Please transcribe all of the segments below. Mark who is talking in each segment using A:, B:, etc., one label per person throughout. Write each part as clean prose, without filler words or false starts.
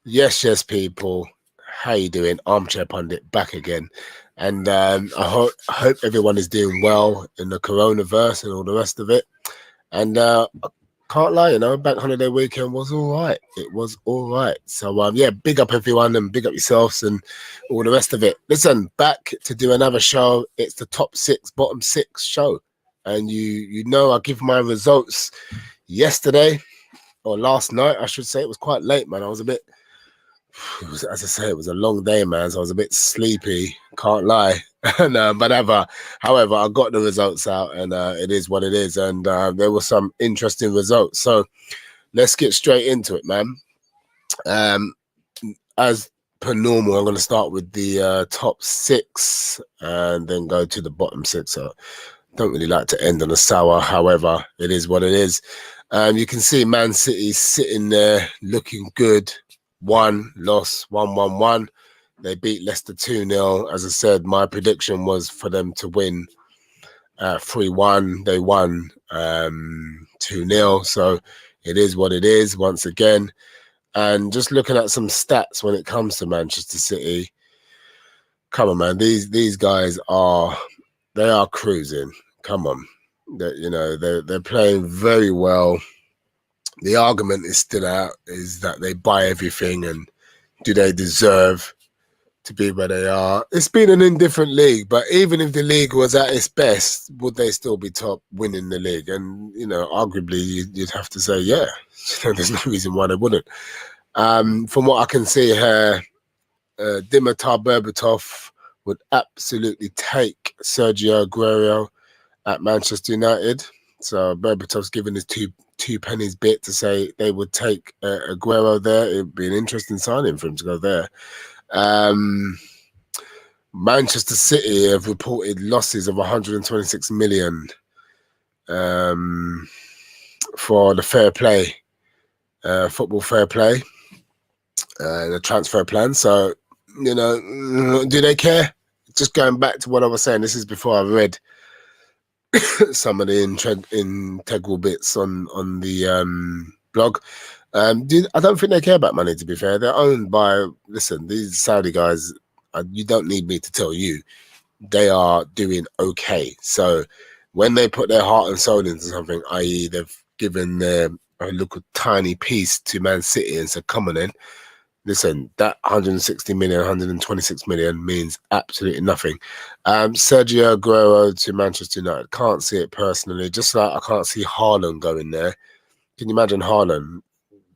A: Yes, people. How you doing? Armchair Pundit back again, and I hope everyone is doing well in the coronavirus and all the rest of it. And I can't lie, bank holiday weekend was all right. It was all right. So yeah, big up everyone and big up yourselves and all the rest of it. Listen, back to do another show. It's the top six, bottom six show, and you know I give my results yesterday or last night, I should say. It was quite late, man. I was a bit. It was, as I say, it was a long day, man. So I was a bit sleepy. Can't lie. And but however, I got the results out, and it is what it is. And there were some interesting results. So let's get straight into it, man. Um, as per normal, I'm going to start with the top six, and then go to the bottom six. So don't really like to end on a sour. However, it is what it is. You can see Man City sitting there looking good. One loss, 1-1-1. They beat Leicester 2-0. As I said, my prediction was for them to win 3-1. They won 2-0. So it is what it is once again. And just looking at some stats when it comes to Manchester City, come on, man. These guys are cruising. Come on. They're playing very well. The argument is still out, is that they buy everything, and do they deserve to be where they are? It's been an indifferent league, but even if the league was at its best, would they still be top winning the league? And, arguably you'd have to say, yeah, there's no reason why they wouldn't. From what I can see here, Dimitar Berbatov would absolutely take Sergio Aguero at Manchester United. So Berbatov's given his two pennies bit to say they would take Aguero there. It would be an interesting signing for him to go there. Manchester City have reported losses of 126 million for the fair play, football fair play, the transfer plan. So, do they care? Just going back to what I was saying, this is before I read some of the integral bits on the blog. I don't think they care about money, to be fair. They're owned by, listen, these Saudi guys, you don't need me to tell you, they are doing okay. So when they put their heart and soul into something, i.e. they've given a little tiny piece to Man City and said, come on in, listen, that 160 million, 126 million means absolutely nothing. Sergio Aguero to Manchester United, can't see it personally. Just like I can't see Haaland going there. Can you imagine Haaland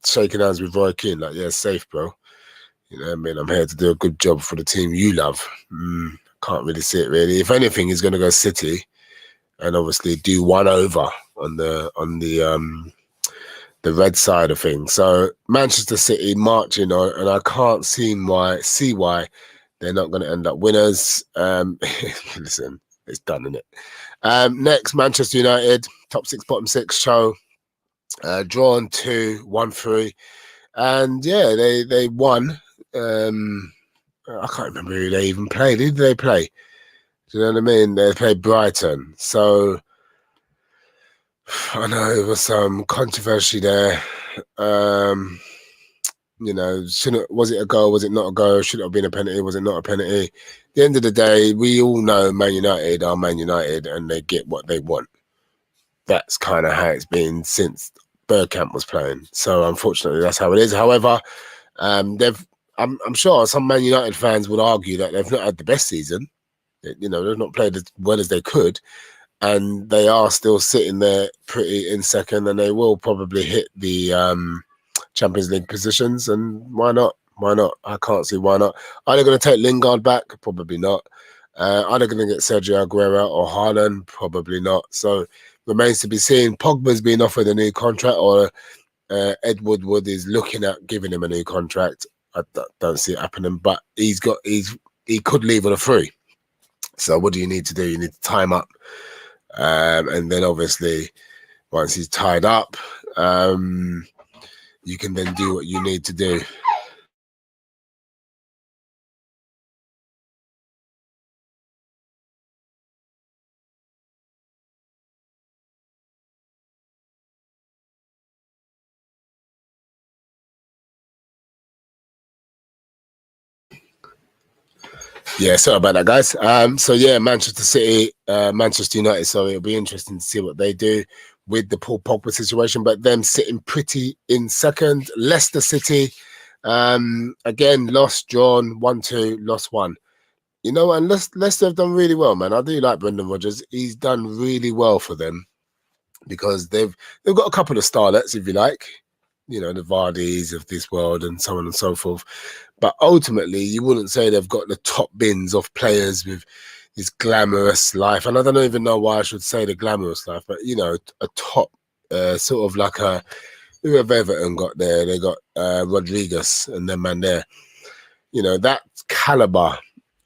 A: shaking hands with Roy Keane? Like, yeah, safe, bro. You know what I mean? I'm here to do a good job for the team you love. Can't really see it, really. If anything, he's going to go City and obviously do one over on the red side of things. So Manchester City marching on, and I can't see why they're not going to end up winners. Listen, it's done, isn't it? Next, Manchester United, top six, bottom six show. Drawn 2-1-3. And yeah, they won. I can't remember who they even played. Who did they play? Do you know what I mean? They played Brighton. So I know there was some controversy there. Was it a goal? Was it not a goal? Should it have been a penalty? Was it not a penalty? At the end of the day, we all know Man United are Man United, and they get what they want. That's kind of how it's been since Bergkamp was playing. So unfortunately, that's how it is. However, I'm sure some Man United fans would argue that they've not had the best season. They've not played as well as they could, and they are still sitting there pretty in second, and they will probably hit the Champions League positions. And why not? Why not? I can't see why not. Are they going to take Lingard back? Probably not. Are they going to get Sergio Aguero or Haaland? Probably not. So remains to be seen. Pogba's been offered a new contract, or Ed Woodward is looking at giving him a new contract. I don't see it happening, but he could leave on a free. So what do you need to do? You need to time up, and then obviously once he's tied up, you can then do what you need to do. Yeah, sorry about that, guys. So yeah, Manchester United. So it'll be interesting to see what they do with the Paul Pogba situation. But them sitting pretty in second. Leicester City, again lost, drawn 1-2, lost one. You know, and Leicester have done really well, man. I do like Brendan Rodgers. He's done really well for them because they've got a couple of starlets, if you like. You know, the Vardys of this world and so on and so forth. But ultimately, you wouldn't say they've got the top bins of players with this glamorous life. And I don't even know why I should say the glamorous life, but, you know, a top sort of like a, who have Everton got there? They got Rodriguez and them man there. You know, that caliber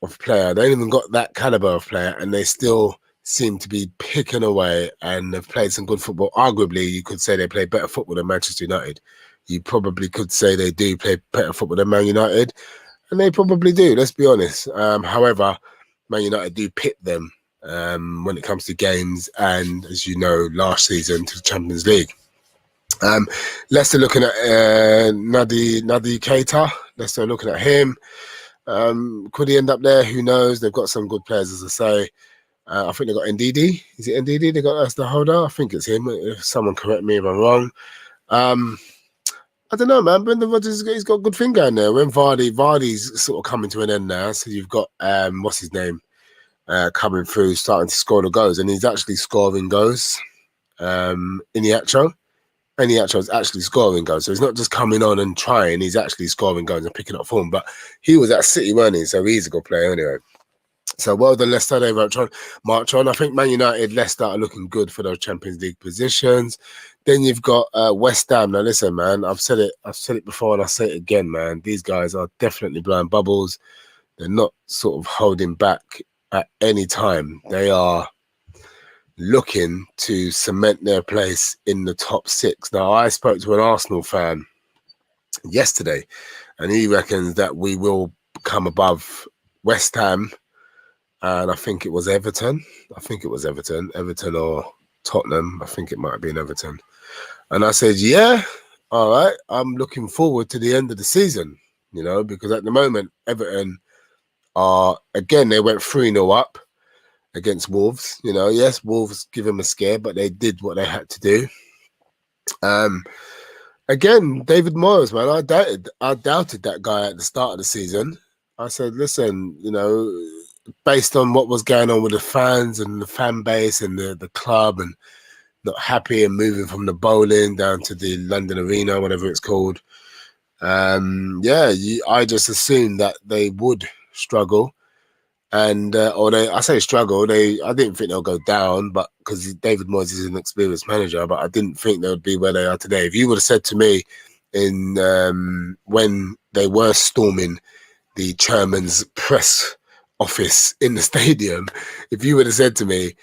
A: of player. They ain't even got that caliber of player and they still seem to be picking away and have played some good football. Arguably, you could say they play better football than Manchester United. You probably could say they do play better football than Man United, and they probably do, let's be honest. However, Man United do pit them when it comes to games and, as you know, last season to the Champions League. Leicester looking at Naby Keita. Leicester looking at him. Could he end up there? Who knows? They've got some good players, as I say. I think they got Ndidi. Is it Ndidi they got as the holder? I think it's him. If someone correct me if I'm wrong. I don't know, man. Brendan Rodgers, he's got a good thing going there. When Vardy's sort of coming to an end now, so you've got what's his name coming through, starting to score the goals, and he's actually scoring goals. Iheanacho is actually scoring goals, so he's not just coming on and trying. He's actually scoring goals and picking up form. But he was at City, weren't he? So he's a good player anyway. So well done, Leicester. They march on. I think Man United, Leicester are looking good for those Champions League positions. Then you've got West Ham. Now listen, man, I've said it before and I'll say it again, man. These guys are definitely blowing bubbles. They're not sort of holding back at any time. They are looking to cement their place in the top six. Now, I spoke to an Arsenal fan yesterday and he reckons that we will come above West Ham. And I think it was Everton. Everton or Tottenham. I think it might have been Everton. And I said, yeah, all right. I'm looking forward to the end of the season, you know, because at the moment, Everton are, again, they went 3-0 up against Wolves. You know, yes, Wolves give them a scare, but they did what they had to do. Again, David Moyes, man, I doubted that guy at the start of the season. I said, listen, you know, based on what was going on with the fans and the fan base and the club and not happy and moving from the bowling down to the London Arena, whatever it's called. I just assumed that they would struggle. And, I say struggle, I didn't think they'll go down, but because David Moyes is an experienced manager, but I didn't think they would be where they are today. If you would have said to me when they were storming the chairman's press office in the stadium, if you would have said to me,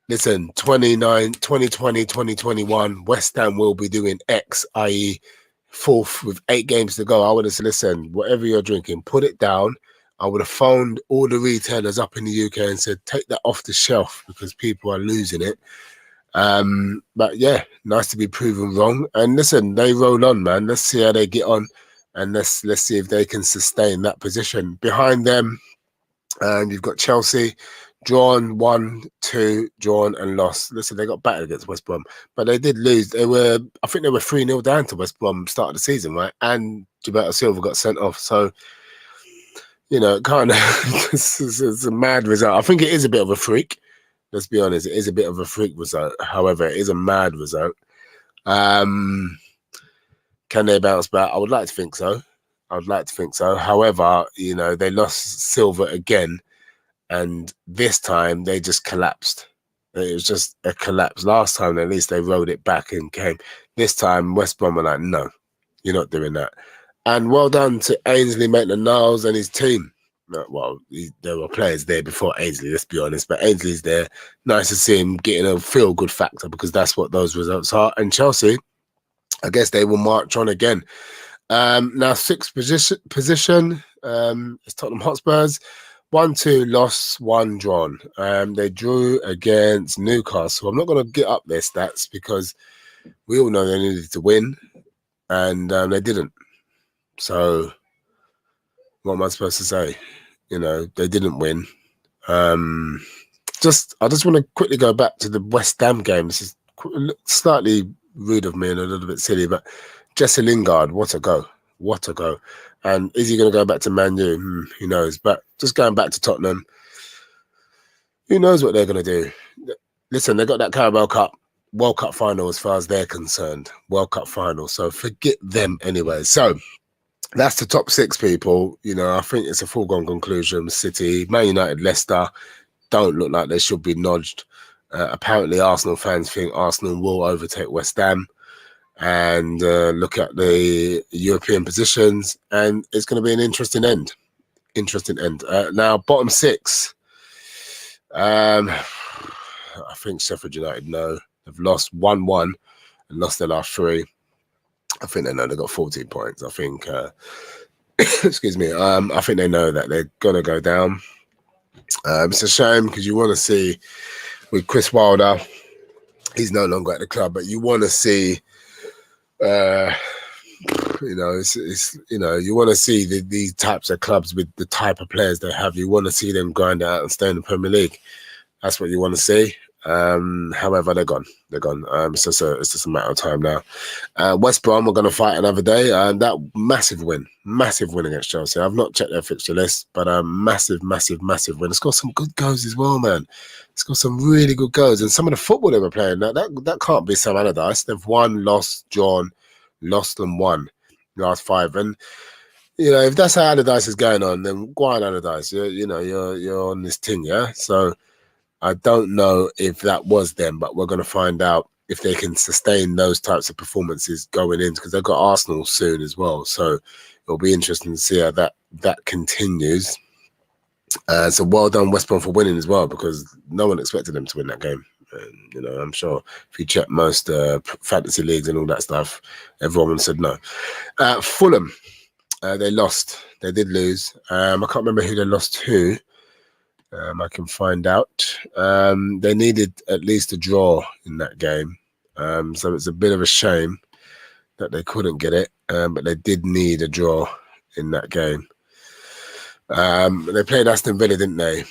A: listen, 2020, 2021, West Ham will be doing X, i.e. fourth with 8 games to go, I would have said, listen, whatever you're drinking, put it down. I would have phoned all the retailers up in the UK and said, take that off the shelf because people are losing it. But yeah, nice to be proven wrong. And listen, they roll on, man. Let's see how they get on. And let's see if they can sustain that position. Behind them, and you've got Chelsea, drawn 1-2, drawn and lost. Listen, they got battered against West Brom, but they did lose. I think they were 3-0 down to West Brom start of the season, right? And Gilberto Silva got sent off. So, you know, kind of, it's a mad result. I think it is a bit of a freak. Let's be honest, it is a bit of a freak result. However, it is a mad result. Can they bounce back? I would like to think so. However, you know, they lost Silva again. And this time they just collapsed. It was just a collapse. Last time, at least they rode it back and came. This time, West Brom were like, no, you're not doing that. And well done to Ainsley Maitland-Niles and his team. Well, there were players there before Ainsley, let's be honest. But Ainsley's there. Nice to see him getting a feel-good factor because that's what those results are. And Chelsea, I guess they will march on again. Now, sixth position is Tottenham Hotspurs. 1-2 lost, 1 drawn. They drew against Newcastle. I'm not going to get up their stats because we all know they needed to win, and they didn't. So, what am I supposed to say? they didn't win. I just want to quickly go back to the West Ham game. This is slightly rude of me and a little bit silly, but Jesse Lingard, what a go. What a go. And is he going to go back to Man U? Who knows? But just going back to Tottenham, who knows what they're going to do? Listen, they got that Carabao Cup, World Cup final as far as they're concerned. World Cup final. So forget them anyway. So that's the top 6 people. I think it's a foregone conclusion. City, Man United, Leicester don't look like they should be nudged. Apparently, Arsenal fans think Arsenal will overtake West Ham. And look at the European positions, and it's going to be an interesting end. Now, bottom 6. I think Sheffield United know. They've lost 1-1 and lost their last 3. I think they know they've got 14 points. I think, excuse me, I think they know that they're going to go down. It's a shame because you want to see with Chris Wilder, he's no longer at the club, but you want to see you want to see these types of clubs with the type of players they have. You want to see them grind out and stay in the Premier League. That's what you want to see. However, they're gone. It's just a matter of time now. West Brom are going to fight another day. That massive win against Chelsea. I've not checked their fixture list, but massive win. It's got some good goals as well, man. It's got some really good goals, and some of the football they were playing. That can't be Sam Allardyce. They've won, lost, drawn, lost and won last 5. And if that's how Allardyce is going on, then go on, Allardyce. You're on this thing, yeah. So I don't know if that was them, but we're going to find out if they can sustain those types of performances going in, because they've got Arsenal soon as well. So it'll be interesting to see how that continues. So well done West Brom for winning as well, because no one expected them to win that game. And, I'm sure if you check most fantasy leagues and all that stuff, everyone said no. Fulham, they lost. They did lose. I can't remember who they lost to. I can find out. They needed at least a draw in that game. So it's a bit of a shame that they couldn't get it. But they did need a draw in that game. They played Aston Villa, didn't they?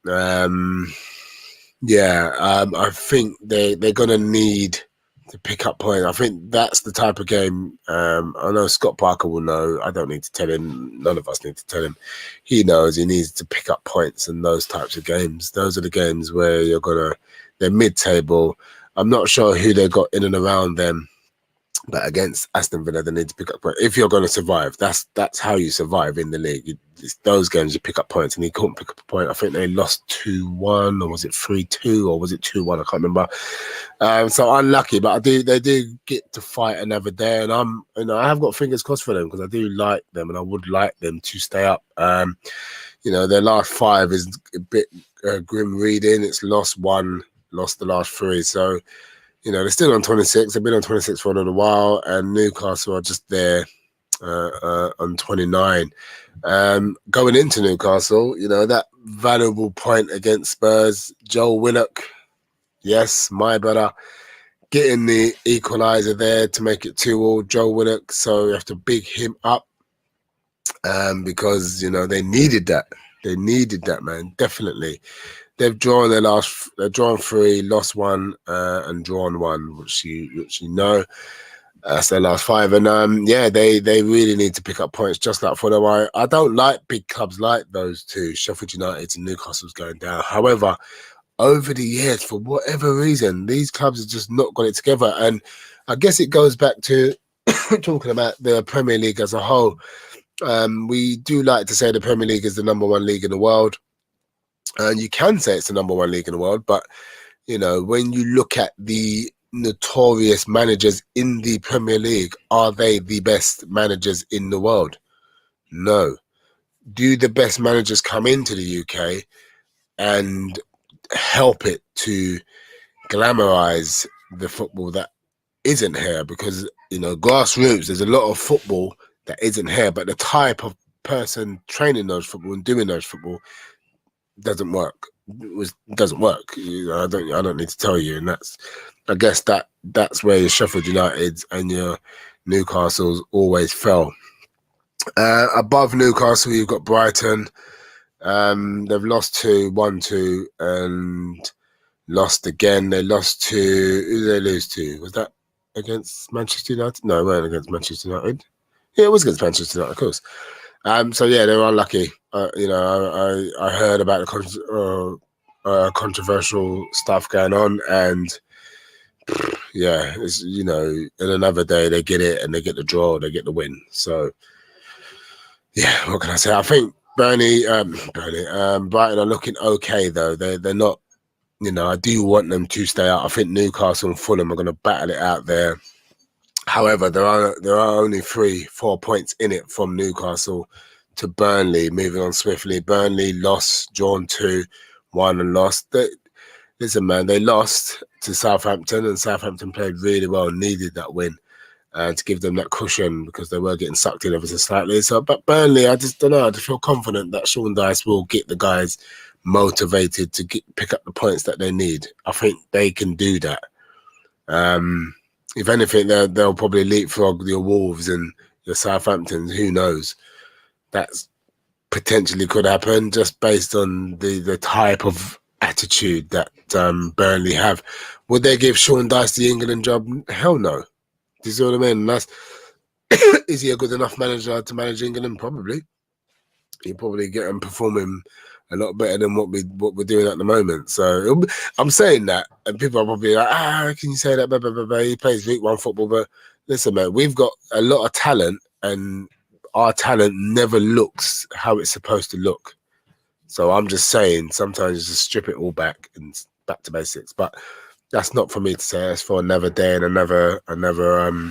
A: I think they're going to need to pick up points. I think that's the type of game. I know Scott Parker will know. I don't need to tell him. None of us need to tell him. He knows he needs to pick up points in those types of games. Those are the games where they're mid-table. I'm not sure who they got in and around them, but against Aston Villa, they need to pick up points. If you're going to survive, that's how you survive in the league. It's those games you pick up points, and he couldn't pick up a point. I think they lost 2-1, or was it 3-2, or was it 2-1? I can't remember. So unlucky, but they do get to fight another day, and I have got fingers crossed for them, because I do like them, and I would like them to stay up. Their last 5 is a bit grim reading. It's lost 1, lost the last 3, so. They're still on 26. They've been on 26 for a little while, and Newcastle are just there on 29. Going into Newcastle, that valuable point against Spurs, Joel Willock, yes, my brother, getting the equaliser there to make it 2-2, Joel Willock. So you have to big him up because, they needed that. They needed that, man, definitely. They've drawn they've drawn 3, lost 1, and drawn 1, which you know. That's their last 5. And they really need to pick up points, just like Fulham. I don't like big clubs like those two, Sheffield United and Newcastle's going down. However, over the years, for whatever reason, these clubs have just not got it together. And I guess it goes back to talking about the Premier League as a whole. We do like to say the Premier League is the number 1 league in the world. And you can say it's the number 1 league in the world, but, when you look at the notorious managers in the Premier League, are they the best managers in the world? No. Do the best managers come into the UK and help it to glamorize the football that isn't here? Because, grassroots, there's a lot of football that isn't here, but the type of person training those football and doing those football doesn't work. It doesn't work. I don't need to tell you, and I guess that's where your Sheffield United and your Newcastle's always fell. Above Newcastle, you've got Brighton. They've lost 2, 1-2, and lost again. They lost to, who did they lose to? Was that against Manchester United? No, it wasn't against Manchester United. Yeah, it was against Manchester United, of course. So yeah, they were unlucky. I heard about the controversial stuff going on, and yeah, it's, in another day they get it and they get the draw, they get the win. So yeah, what can I say? I think Brighton are looking okay though. They're not. I do want them to stay out. I think Newcastle and Fulham are going to battle it out there. However, there are only 3-4 points in it from Newcastle to Burnley, moving on swiftly. Burnley lost, drawn 2-1 and lost. Listen, man, they lost to Southampton, and Southampton played really well, needed that win to give them that cushion because they were getting sucked in ever so slightly. So, but Burnley, I just don't know. I just feel confident that Sean Dyche will get the guys motivated to pick up the points that they need. I think they can do that. If anything, they'll probably leapfrog your Wolves and your Southamptons. Who knows? That's potentially could happen just based on the type of attitude that Burnley have. Would they give Sean Dyche the England job? Hell no. Do you see what I mean? That's is he a good enough manager to manage England? Probably. He'll probably get them performing a lot better than what we're doing at the moment. So I'm saying that, and people are probably like, can you say that? Blah, blah, blah, blah. He plays League One football, but listen, man, we've got a lot of talent, and our talent never looks how it's supposed to look. So I'm just saying, sometimes just strip it all back and back to basics. But that's not for me to say. That's for another day and another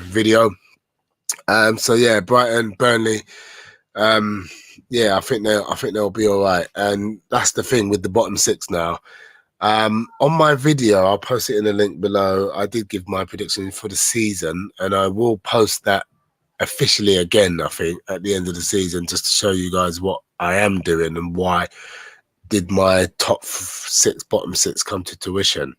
A: video. So yeah, Brighton, Burnley. Yeah, I think they'll be all right, and that's the thing with the bottom 6 now. On my video, I'll post it in the link below. I did give my prediction for the season, and I will post that officially again, I think, at the end of the season, just to show you guys what I am doing and why did my top 6, bottom 6 come to tuition.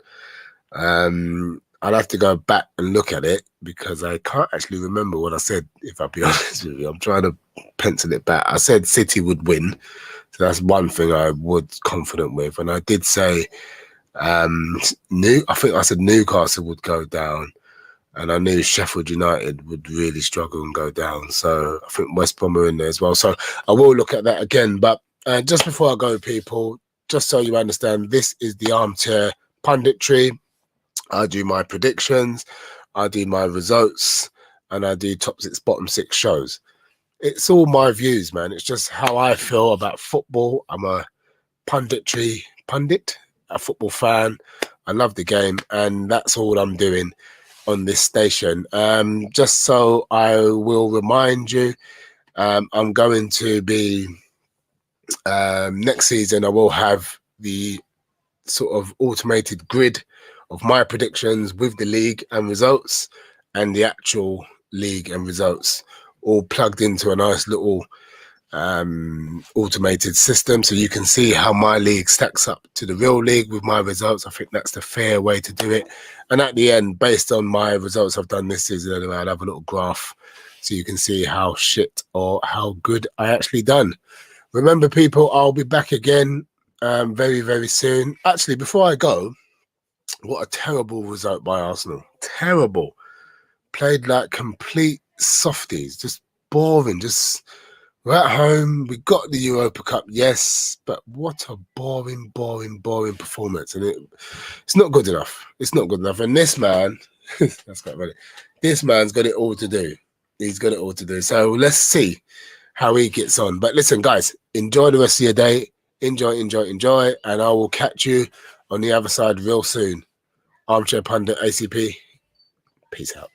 A: I'll have to go back and look at it because I can't actually remember what I said, if I'll be honest with you. I'm trying to pencil it back. I said City would win. So that's one thing I was confident with. And I did say, I think I said Newcastle would go down. And I knew Sheffield United would really struggle and go down. So I think West Brom are in there as well. So I will look at that again. But just before I go, people, just so you understand, this is the Armchair Punditry. I do my predictions, I do my results, and I do top 6, bottom 6 shows. It's all my views, man. It's just how I feel about football. I'm a pundit, a football fan. I love the game, and that's all I'm doing on this station. Just so I will remind you, I'm going to be, next season, I will have the sort of automated grid of my predictions with the league and results and the actual league and results all plugged into a nice little automated system, so you can see how my league stacks up to the real league with my results. I think that's the fair way to do it. And at the end, based on my results I've done this season, I'll have a little graph so you can see how shit or how good I actually done. Remember, people, I'll be back again very, very soon. Actually, before I go, what a terrible result by Arsenal. Terrible. Played like complete softies. Just boring. Just we're at home. We got the Europa Cup, yes, but what a boring performance. And it's not good enough. It's not good enough. And this man, that's quite funny. This man's got it all to do. He's got it all to do. So let's see how he gets on. But listen, guys, enjoy the rest of your day. Enjoy. And I will catch you on the other side real soon. Armchair Pundit ACP. Peace out.